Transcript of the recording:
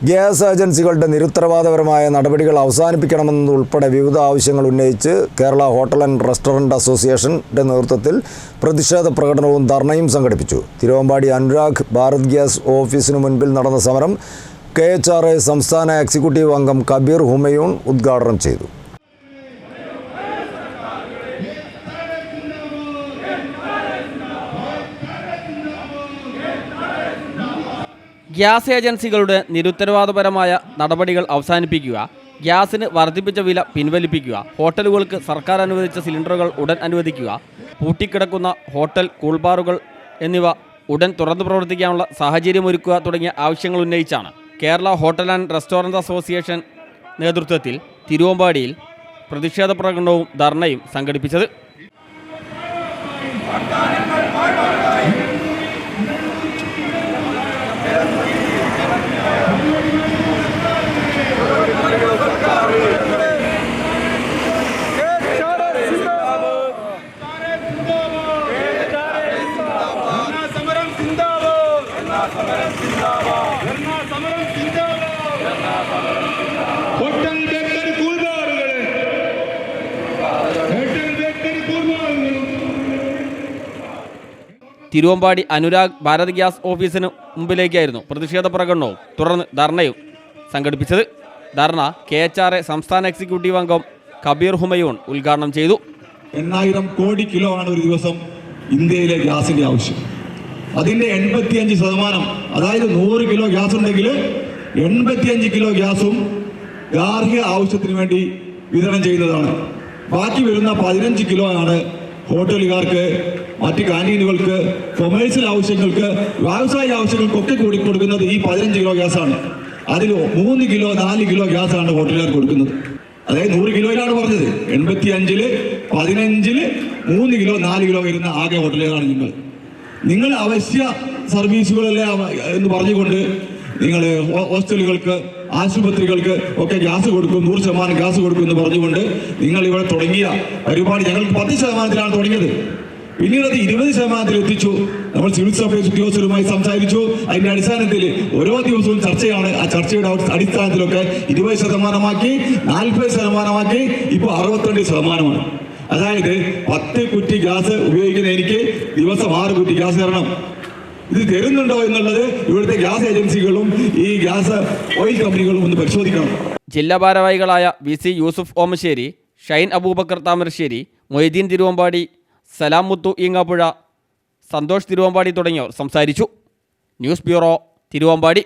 Gas ഏജൻസികളുടെ നിരുത്തരവാദപരമായ നടപടികൾ അവസാനിപ്പിക്കണമെന്നുൾപ്പെടെ വിവിധ ആവശ്യങ്ങൾ ഉന്നയിച്ച് കേരള ഹോട്ടൽ ആൻഡ് റെസ്റ്റോറൻറ്റ് അസോസിയേഷൻ്റെ നേതൃത്വത്തിൽ പ്രതിഷേധ പ്രകടനവും ധർണയും സംഘടിപ്പിച്ചു. തിരുവമ്പാടി അനുരാഗ് ഭാരത് ഗ്യാസ് ഓഫീസിനു മുൻപിൽ നടന്ന സമരം KHRA സംസ്ഥാന എക്സിക്യൂട്ടീവ് അംഗം കബീർ ഹുമയൂൺ ഉദ്ഘാടനം ചെയ്തു. ഗ്യാസ് ഏജൻസികളുടെ നിരുത്തരവാദപരമായ നടപടികൾ അവസാനിപ്പിക്കുക, ഗ്യാസിന് വർദ്ധിപ്പിച്ച വില പിൻവലിപ്പിക്കുക, ഹോട്ടലുകൾക്ക് സർക്കാർ അനുവദിച്ച സിലിണ്ടറുകൾ ഉടൻ അനുവദിക്കുക, പൂട്ടിക്കിടക്കുന്ന ഹോട്ടൽ കൂൾബാറുകൾ എന്നിവ ഉടൻ തുറന്നു പ്രവർത്തിക്കാനുള്ള സാഹചര്യമൊരുക്കുക തുടങ്ങിയ ആവശ്യങ്ങൾ ഉന്നയിച്ചാണ് Kerala hotel and restaurant association നേതൃത്വത്തിൽ തിരുവമ്പാടിയിൽ പ്രതിഷേധ പ്രകടനവും ധർണയും സംഘടിപ്പിച്ചത്. തിരുവമ്പാടി അനുരാഗ് ഭാരത് ഗ്യാസ് ഓഫീസിന് മുമ്പിലേക്കായിരുന്നു പ്രതിഷേധ പ്രകടനവും തുടർന്ന് ധർണയും സംഘടിപ്പിച്ചത്. ധർണ KHRA സംസ്ഥാന എക്സിക്യൂട്ടീവ് അംഗം കബീർ ഹുമയൂൺ ഉദ്ഘാടനം ചെയ്തു. 8000 കോടി കിലോ ആണ് ഒരു ദിവസം ഇന്ത്യയിലെ ഗ്യാസിന്റെ ആവശ്യം. അതിന്റെ 85%, അതായത് 100 കിലോ ഗ്യാസ് ഉണ്ടെങ്കിൽ 85 കിലോ ഗ്യാസും ഗാർഹിക ആവശ്യത്തിന് വേണ്ടി വിതരണം ചെയ്യുന്നതാണ്. ബാക്കി വരുന്ന 15 കിലോ ആണ് ഹോട്ടലുകാർക്ക്, മറ്റ് കാന്റീനുകൾക്ക്, കൊമേഴ്സ്യൽ ആവശ്യങ്ങൾക്ക്, വ്യാവസായിക ആവശ്യങ്ങൾക്കൊക്കെ കൂടി കൊടുക്കുന്നത് ഈ 15 കിലോ ഗ്യാസാണ്. അതിൽ 3 കിലോ 4 കിലോ ഗ്യാസാണ് ഹോട്ടലുകാർക്ക് കൊടുക്കുന്നത്. അതായത് 100 കിലോയിലാണ് പറഞ്ഞത്. 85-ല് 15-ല് 3 കിലോ 4 കിലോ വരുന്ന ആകെ ഹോട്ടലുകാരാണ് നിങ്ങൾ അവശ്യ സർവീസുകളല്ലേ എന്ന് പറഞ്ഞുകൊണ്ട് നിങ്ങൾ ഹോസ്റ്റലുകൾക്ക്, ആശുപത്രികൾക്ക് ഒക്കെ ഗ്യാസ് കൊടുക്കും, 100% ഗ്യാസ് കൊടുക്കും എന്ന് പറഞ്ഞുകൊണ്ട് നിങ്ങൾ ഇവിടെ തുടങ്ങിയ പരിപാടി ഞങ്ങൾക്ക് 10%-ലാണ് തുടങ്ങിയത്. പിന്നീട് അത് 20%-ൽ എത്തിച്ചു. നമ്മൾ സിവിൽ സപ്ലൈസ് ഉദ്യോഗസ്ഥരുമായി സംസാരിച്ചു. അതിന്റെ അടിസ്ഥാനത്തിൽ ഓരോ ദിവസവും ചർച്ചയാണ്. ആ ചർച്ചയുടെ അടിസ്ഥാനത്തിലൊക്കെ 20%-ആക്കി, 40%-ആക്കി, ഇപ്പോൾ 62%. അതായത് 10 കുറ്റി ഗ്യാസ് ഉപയോഗിക്കുന്ന എനിക്ക് ദിവസം 6 കുറ്റി ഗ്യാസ് തരണം. ഇത് തരുന്നുണ്ടോ എന്നുള്ളത് ഇവിടുത്തെ ഗ്യാസ് ഏജൻസികളും ഈ ഗ്യാസ് ഓയിൽ കമ്പനികളും ഒന്ന് പരിശോധിക്കണം. ജില്ലാ ഭാരവാഹികളായ VC യൂസുഫ് ഓമശ്ശേരി, ഷൈൻ അബൂബക്കർ താമരശ്ശേരി, മൊയ്തീൻ തിരുവമ്പാടി, സലാം മുത്തു ഈങ്ങാപ്പുഴ, സന്തോഷ് തിരുവമ്പാടി തുടങ്ങിയവർ സംസാരിച്ചു. News bureau, Thiruvambady.